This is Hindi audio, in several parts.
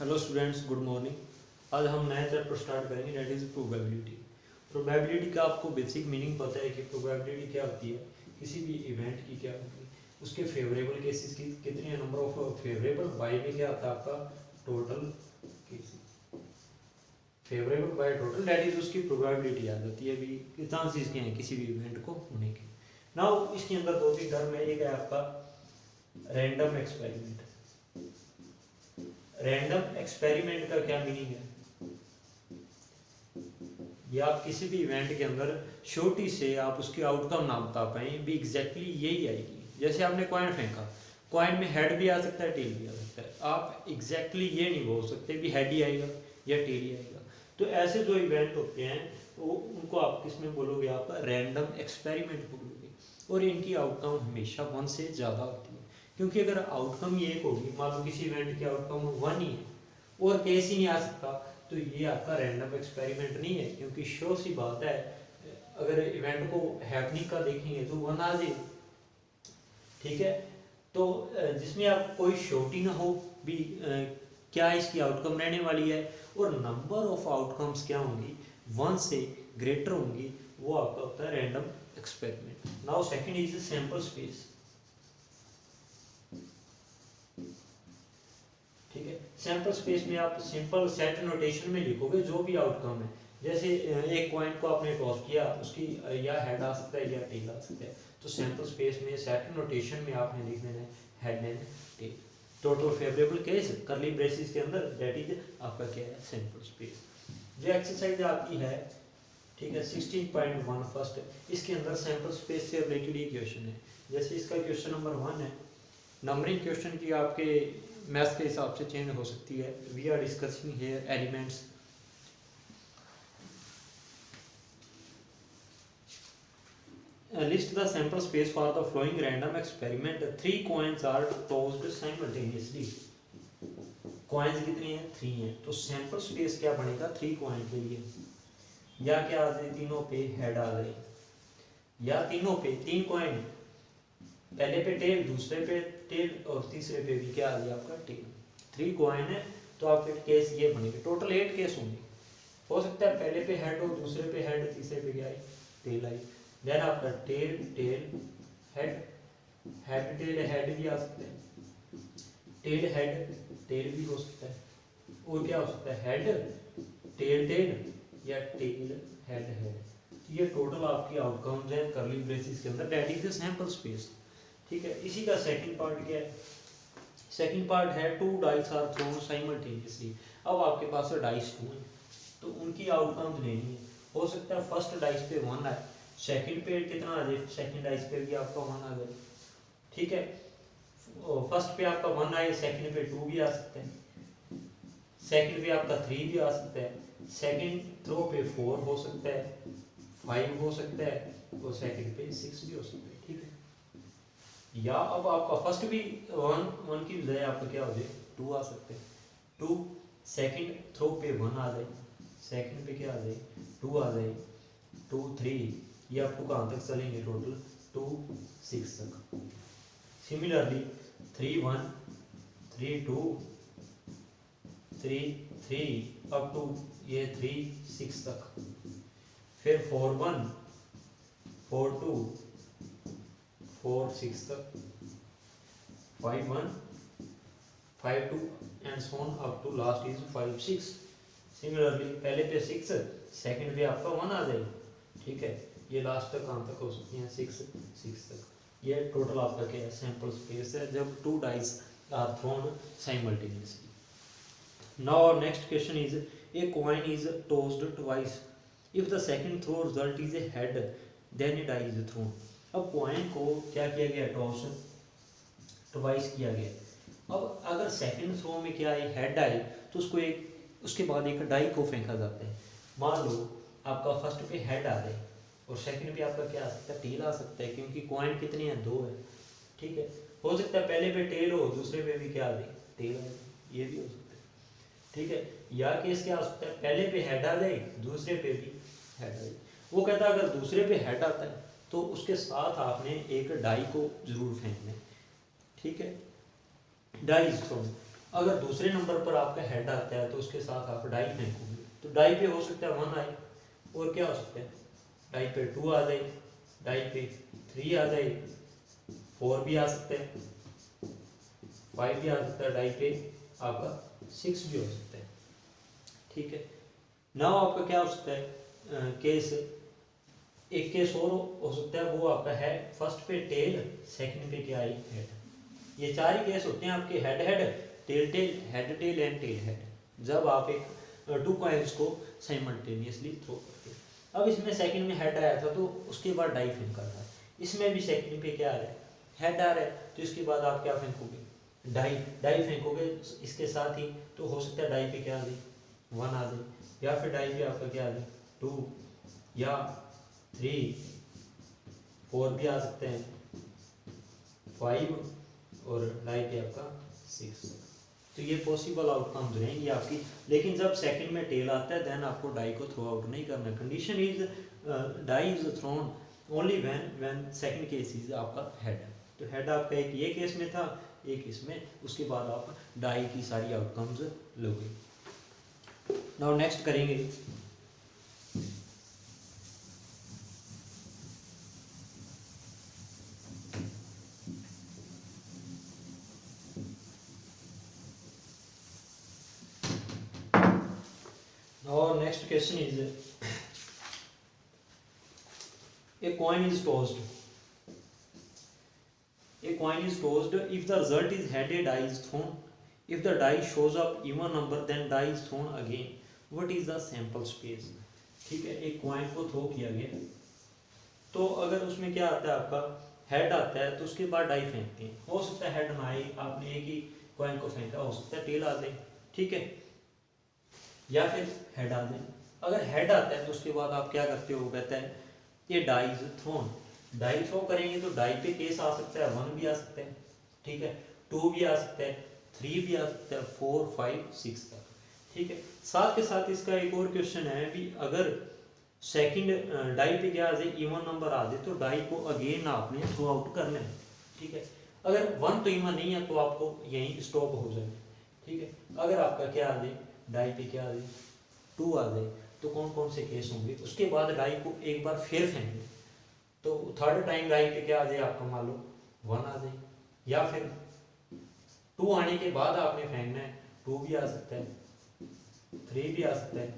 Hello students, good morning. आज हम नया चैप्टर स्टार्ट करेंगे, दैट इज़ प्रोबेबिलिटी। प्रोबेबिलिटी का आपको बेसिक मीनिंग पता है कि प्रोबेबिलिटी क्या होती है, किसी भी इवेंट की क्या होती है, उसके फेवरेबल केसेस की कितने नंबर ऑफ फेवरेबल बाय में क्या आता है आपका total cases, favourable by total, that is उसकी प्रोबेबिलिटी आ जाती है अभी चांसेस क्या हैं किसी भी इवेंट को होने के। नाउ इसके अंदर दो तीन टर्म है, एक है आपका रैंडम एक्सपेरिमेंट। रैंडम एक्सपेरिमेंट का क्या मीनिंग है, या आप किसी भी इवेंट के अंदर छोटी से आप उसकी आउटकम ना बता पाए भी एग्जैक्टली यही आएगी। जैसे आपने कॉइन फेंका, कॉइन में हेड भी आ सकता है, टेल भी आ सकता है, आप एग्जैक्टली ये नहीं बोल सकते भी हेड ही आएगा या टेल ही आएगा। तो ऐसे जो इवेंट होते हैं वो उनको आप किस में बोलोगे, आप रैंडम एक्सपेरिमेंट बोलोगे। और इनकी आउटकम हमेशा 1 से ज़्यादा होती है, क्योंकि अगर आउटकम ये एक होगी, मान लो किसी इवेंट की आउटकम 1 ही है और केस ही नहीं आ सकता, तो ये आपका रैंडम एक्सपेरिमेंट नहीं है। क्योंकि श्योर सी बात है, अगर इवेंट को हैपनिंग का देखेंगे तो 1 आ जाए, ठीक है। तो जिसमें आप कोई श्योरिटी ना हो भी क्या इसकी आउटकम रहने वाली है, और नंबर ऑफ आउटकम्स क्या होंगी 1 से ग्रेटर होंगी, वो आपका होता है random experiment. Now second is sample space, ठीक है। सैंपल स्पेस में आप सिंपल सेट नोटेशन में लिखोगे जो भी आउटकम है। जैसे एक कॉइन को आपने टॉस किया, उसकी या हेड आ सकता है या टेल आ सकता है, तो सैंपल स्पेस में सेट नोटेशन में आपने लिख देना है head and tail. Total favourable case curly braces के अंदर, दैट इज आपका क्या है सैंपल स्पेस। जो एक्सरसाइज आपकी है, ठीक है, 16.1 फर्स्ट, इसके अंदर सैंपल स्पेस से रिलेटेड ये क्वेश्चन है। जैसे इसका क्वेश्चन नंबर 1 है, नंबरिंग क्वेश्चन की आपके मैथ्स के हिसाब से चेंज हो सकती है। We are discussing here elements. List the sample space for the following random experiment. 3 coins are tossed simultaneously. Coins कितनी हैं, 3 हैं, तो सैंपल स्पेस क्या बनेगा 3 कॉइन के लिए। या क्या आ जाए, तीनों पे हेड आ जाए, या तीनों पे 3 कॉइन, पहले पे टेल, दूसरे पे टेल और तीसरे पे भी क्या आ गया आपका टेल। 3 कॉइन है तो आपके केस ये बनेंगे, टोटल 8 केस होंगे। हो सकता है पहले पे हेड हो, दूसरे पे हेड, तीसरे पे क्या आई टेल आई। देन आपका tail tail head, head tail head भी आ सकते हैं, टेल हेड टेल भी हो सकता है, और क्या हो सकता है हेड टेल टेल या टेल हेड हेड। ये टोटल आपकी आउटकम्स हैं करली ब्रेसेस के अंदर, that is the sample space, ठीक है। इसी का सेकंड पार्ट क्या है, सेकंड पार्ट है 2 डाइस आर थ्रोन साइमल्टेनियसली। अब आपके पास डाइस 2 है तो उनकी आउटकम्स लेनी है। हो सकता है फर्स्ट डाइस पे 1 आए, सेकंड पे कितना आ जाए, सेकंड डाइस पे भी आपका 1 आ जाए, ठीक है। फर्स्ट पे आपका 1 आए, सेकंड पे 2 भी आ सकते हैं, सेकंड पे आपका 3 भी आ सकता है, सेकंड थ्रो पे 4 हो सकता है, 5 हो सकता है, और सेकंड पे 6 भी हो सकता है, ठीक है। या अब आपका फर्स्ट भी 1 की बजाय आपका क्या हो जाए 2 आ सकते हैं, 2 सेकंड थ्रो पे 1 आ जाए, सेकंड पे क्या आ जाए 2 आ जाए, 2 3, ये आपको कहाँ तक चलेंगे टोटल 2 6 तक। सिमिलरली 3 1 3 2 3 3 अप टू ये 3 6 तक, फिर 4 1 4 2 4 6 तक, 5 1 5 2 and so on up to last is 5 6। Similarly पहले पे 6, सेकंड पे आपका 1 आ जाए, ठीक है। ये लास्ट तक कहाँ तक हो सकती हैं 6 6 तक। ये टोटल आपका क्या है सैंपल स्पेस है जब 2 dice are thrown simultaneously. Now next question is a coin is tossed twice, if the second throw result is a head then a die is thrown. अब कॉइन को क्या किया गया, टॉस ट्वाइस किया गया। अब अगर सेकंड थ्रो में क्या है हेड आए तो उसको एक, उसके बाद एक डाई को फेंका जाता है। मान लो आपका फर्स्ट पे हेड आ जाए और सेकंड पे आपका क्या आ सकता है टेल आ सकता है, क्योंकि कॉइन कितने हैं 2 है, ठीक है। हो सकता है पहले पे टेल हो, दूसरे पे भी क्या आ जाए टेल आ जाए, ये भी हो सकता है, ठीक है। या केस क्या हो सकता है पहले पे हेड आ जाए, दूसरे पे भी हेड आ जाए। वो कहता है अगर दूसरे पे हेड आता है तो उसके साथ आपने एक डाई को जरूर फेंकना है, ठीक है। Die is thrown. अगर दूसरे नंबर पर आपका हेड आता है तो उसके साथ आप डाई फेंकोगे, तो डाई पे हो सकता है 1 आए, और क्या हो सकता है डाई पे 2 आ जाए, डाई पे 3 आ जाए, 4 भी आ सकता है, 5 भी आ सकता है, डाई पे आपका 6 भी हो सकता है। ठीक है, नाउ आपका क्या हो सकता है केस, एक केस और हो सकता है, वो आपका है फर्स्ट पे टेल, सेकंड पे क्या है हेड। ये 4 ही केस होते हैं आपके, head head, tail tail, head tail and tail head, जब आप एक 2 कॉइन्स को साइमल्टेनियसली थ्रो करते हैं। अब इसमें सेकंड में हेड आया था तो उसके बाद डाई फेंक करना है, इसमें भी सेकंड पे क्या आ रहा है हेड आ रहा है, तो इसके बाद आप क्या फेंकोगे डाई, डाई फेंकोगे इसके साथ ही, तो हो सकता है डाई पे क्या आ जाए 1 आ जाए, या फिर डाई पे आपका क्या आ जाए 2 या 3, 4 भी आ सकते हैं, 5 और डाई पे आपका 6। तो ये पॉसिबल आउटकम्स रहेंगी आपकी, लेकिन जब सेकंड में टेल आता है देन आपको डाई को थ्रो आउट नहीं करना। Condition is die is thrown only when second case is आपका हेड। तो हेड आपका एक ये केस में था, एक इसमें, उसके बाद आप डाई की सारी आउटकम्स लोगे। नाउ नेक्स्ट करेंगे और next question is a coin is tossed, a coin is tossed, if the result is headed, die is thrown, if the die shows up even number then die is thrown again, what is the sample space। ठीक है, एक कॉइन को थ्रो किया गया, तो अगर उसमें क्या आता है आपका हेड आता है तो उसके बाद डाई फेंकते हैं, हो सकता है हेड ना आए, आपने एक ही कॉइन को फेंका, हो सकता है टेल आ जाए, ठीक है, या फिर हेड आ जाए। अगर हेड आता है तो उसके बाद आप क्या करते हो, कहता है ये die is thrown, die throw करेंगे तो डाई पे केस आ सकता है 1 भी आ सकता है, ठीक है, 2 भी आ सकता है, 3 भी आ सकता है, 4 5 6 तक, ठीक है। साथ के साथ इसका एक और क्वेश्चन है भी, अगर सेकंड डाई पे क्या आ जाए इवन नंबर आ जाए तो डाई को अगेन आपने थ्रो आउट करना है, ठीक है। अगर 1 तो इवन नहीं है तो आपको यहीं स्टॉप हो जाए, ठीक है। अगर आपका क्या आ जाए डाई पे क्या आ जाए 2 आ जाए, तो कौन कौन से केस होंगे, उसके बाद डाई को एक बार फिर फेंकना, तो थर्ड टाइम डाई पे क्या आ जाए आपका मान लो 1 आ जाए, या फिर 2 आने के बाद आपने फेंकना है, 2 भी आ सकता है, 3 भी आ सकता है,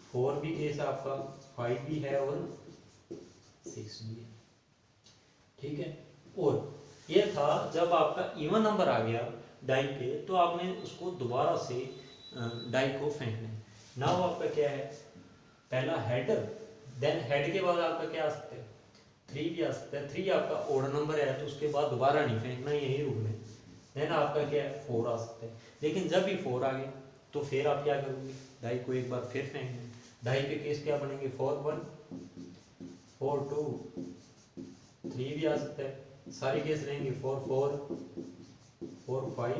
4 भी केस आपका, 5 भी है और 6 भी है, ठीक है। और ये था जब आपका इवन नंबर आ गया डाई पे तो आपने उसको दोबारा से डाई को फेंकना है। नाउ आपका क्या है, पहला हेड, देन हेड के बाद आपका क्या आ सकता है 3 भी आ सकता है, 3 आपका ओड नंबर है तो उसके बाद दोबारा नहीं फेंकना, यही रूल है। देन आपका क्या है 4 आ सकता है, लेकिन जब भी 4 आ गया तो फिर आप क्या करोगे डाई को एक बार फिर फेंकना है। डाई पे केस क्या बनेंगे 4 1 4 2 3 भी आ सकता है, सारे केस रहेंगे 4 4 4 5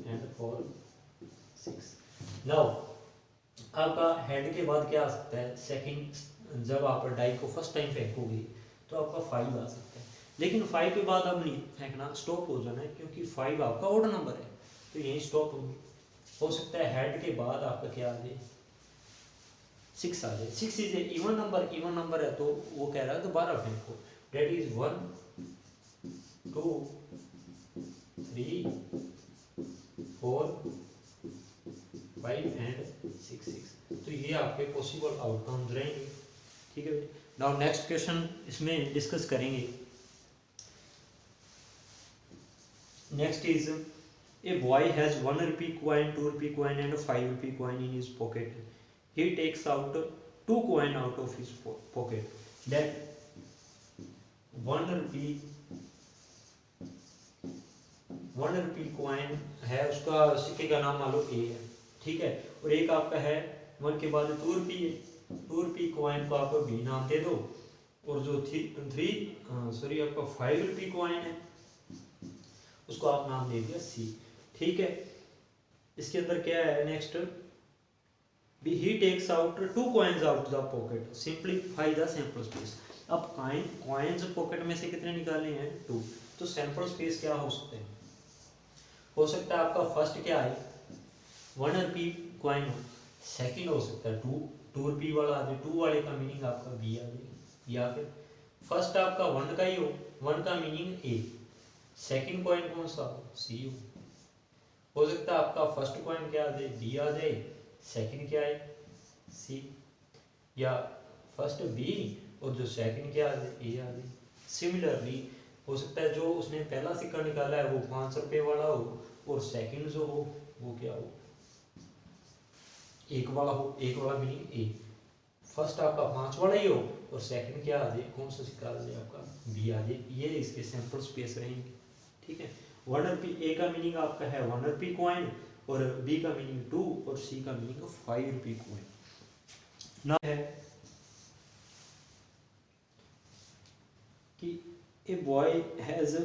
एंड 4 6। नाउ आपका हेड के बाद क्या आ सकता है सेकंड, जब आप डाई को फर्स्ट टाइम फेंकोगे तो आपका 5 आ सकता है, लेकिन 5 के बाद अब नहीं फेंकना, स्टॉप हो जाना है, क्योंकि 5 आपका ओड नंबर है तो यही स्टॉप होगी। हो सकता है हेड के बाद आपका क्या आ जाए 6 आ जाए, 6 is even number, even number है तो वो कह रहा है दोबारा फेंको, डेट इज 1 2 3 4 5 एंड 6 6। तो ये आपके पॉसिबल आउटकम्स रहेंगे, ठीक है। नाउ नेक्स्ट क्वेश्चन इसमें डिस्कस करेंगे। Next is a boy has 1 rupee coin, 2 rupee coin and a 5 rupee coin in his pocket. He takes out 2 coin out of his pocket. Then 1 rupee coin है, उसका सिक्के का नाम मान लो ए है, ठीक है, और एक आपका है 1 के बाद 2 रुपये है, 2 रुपये कॉइन को आप बी नाम दे दो, और जो आपका 5 रुपये कॉइन है उसको आप नाम दे दिया सी, ठीक है। इसके अंदर क्या है next, he takes out 2 coins out the pocket, simplify the sample space। अब कॉइन्स पॉकेट में से कितने निकाले हैं 2, तो सैंपल स्पेस क्या हो सकते हैं हो सकता है आपका फर्स्ट क्या है 1 रुपी कॉइन हो, सेकंड हो सकता है 2 रुपी वाला आ जाए, 2 वाले का मीनिंग आपका बी आ जाएगा, या फिर फर्स्ट आपका 1 का ही हो, 1 का मीनिंग ए, सेकंड कॉइन कौन सा हो सी हो सकता है आपका फर्स्ट कॉइन क्या आ जाए बी आ जाए, सेकंड क्या है सी, या फर्स्ट बी और जो सेकंड क्या आ जाए ए आ जाए। सिमिलरली हो सकता है जो उसने पहला सिक्का निकाला है वो 5 रुपये वाला हो और सेकंड जो हो वो क्या हो एक वाला हो, एक वाला मीनिंग ए, फर्स्ट आपका 5 वाला ही हो और सेकंड क्या आ जाए कौन सा सिक्का आ जाए आपका बी आ जाए, ये इसके सैंपल स्पेस रहेंगे। ठीक है, 1 रुपी ए का मीनिंग आपका है 1 रुपी कॉइन और बी का मीनिंग 2 और सी का मीनिंग 5 रुपी कॉइन। ना है कि a boy has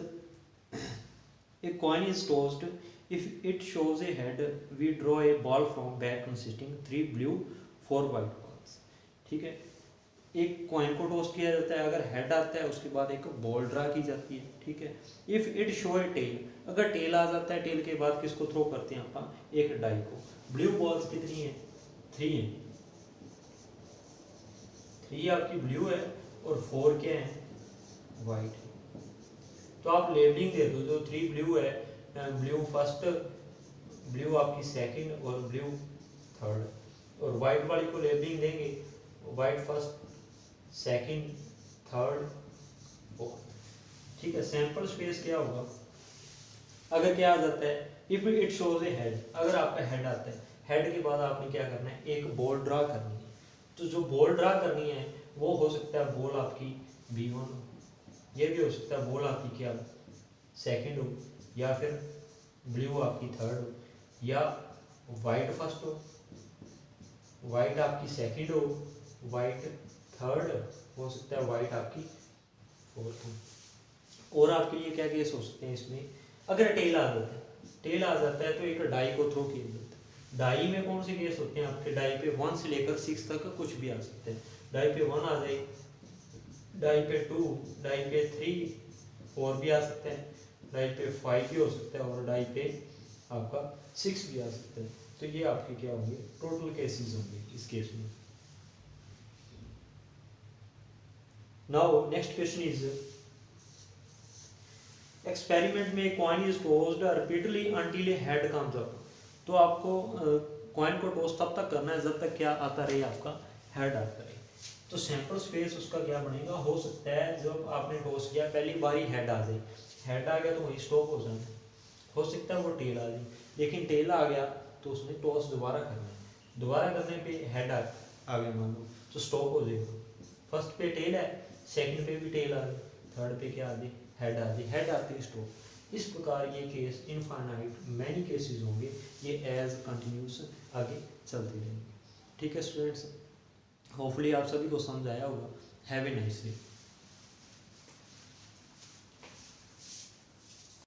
a coin is tossed, if it shows a head we draw a ball from bag consisting 3 blue 4 white balls। ठीक है, एक कॉइन को टॉस किया जाता है, अगर हेड आता है उसके बाद एक बॉल ड्रा की जाती है। ठीक है, if it show a tail, अगर टेल आ जाता है टेल के बाद किसको थ्रो करते हैं अपन एक डाई को। ब्लू बॉल्स कितनी है 3 है, 3 आपकी ब्लू है और 4 क्या है वाइट है। तो आप लेबलिंग दे दो, जो 3 ब्लू है ब्लू फर्स्ट, ब्लू आपकी सेकंड और ब्लू थर्ड, और वाइट वाली को लेबलिंग देंगे white first second third fourth. ठीक है, सैंपल स्पेस क्या होगा अगर क्या आ जाता है if it shows A head, अगर आपका हेड आता है हेड के बाद आपने क्या करना है एक बॉल ड्रा करनी है, तो जो बॉल ड्रा करनी है वो हो सकता है बॉल आपकी B1 हो, ये भी हो सकता है बॉल आपकी क्या सेकंड हो, या फिर ब्लू आपकी थर्ड हो, या वाइट फर्स्ट हो, वाइट आपकी सेकंड हो, वाइट थर्ड हो सकता है, वाइट आपकी फोर्थ हो। और आपके लिए क्या केस हो सकते हैं इसमें, अगर टेल आ जाता है, टेल आ जाता है तो एक डाई को थ्रो किया जाता है। डाई में कौन से केस होते हैं आपके, डाई पे 1 से लेकर 6 तक कुछ भी आ सकते हैं। डाई पे 1 आ जाए, डाई पे 2, डाई पे 3 4 भी आ सकते हैं, डाई पे 5 भी हो सकता है और डाई पे आपका 6 भी आ सकता है। तो ये आपके क्या होंगे टोटल केसेस होंगे इस केस में। Now next question is experiment में coin is tossed repeatedly until a head comes up. तो आपको कॉइन को टॉस तब तक करना है जब तक क्या आता रहे आपका हेड आता रहे। तो सैंपल स्पेस उसका क्या बनेगा, हो सकता है जब आपने टॉस किया पहली बार ही हेड आ जाए, हेड आ गया तो वहीं स्टॉप हो जाना, हो सकता है वो टेल आ जाए, लेकिन टेल आ गया तो उसने टॉस दोबारा करना है, दोबारा करने पे हेड आ गया मान लो तो स्टॉप हो जाएगा। फर्स्ट पे टेल है, सेकंड पे भी टेल आ जाए, थर्ड पे क्या आ जाए हेड आ जाए, हेड आते ही स्टॉप। इस प्रकार ये केस इनफाइनाइट मैनी केसेस होंगे, ये एज कंटिन्यूस आगे चलते रहेंगे। ठीक है स्टूडेंट्स, होपफुली आप सभी को समझ आया होगा। Have a nice day.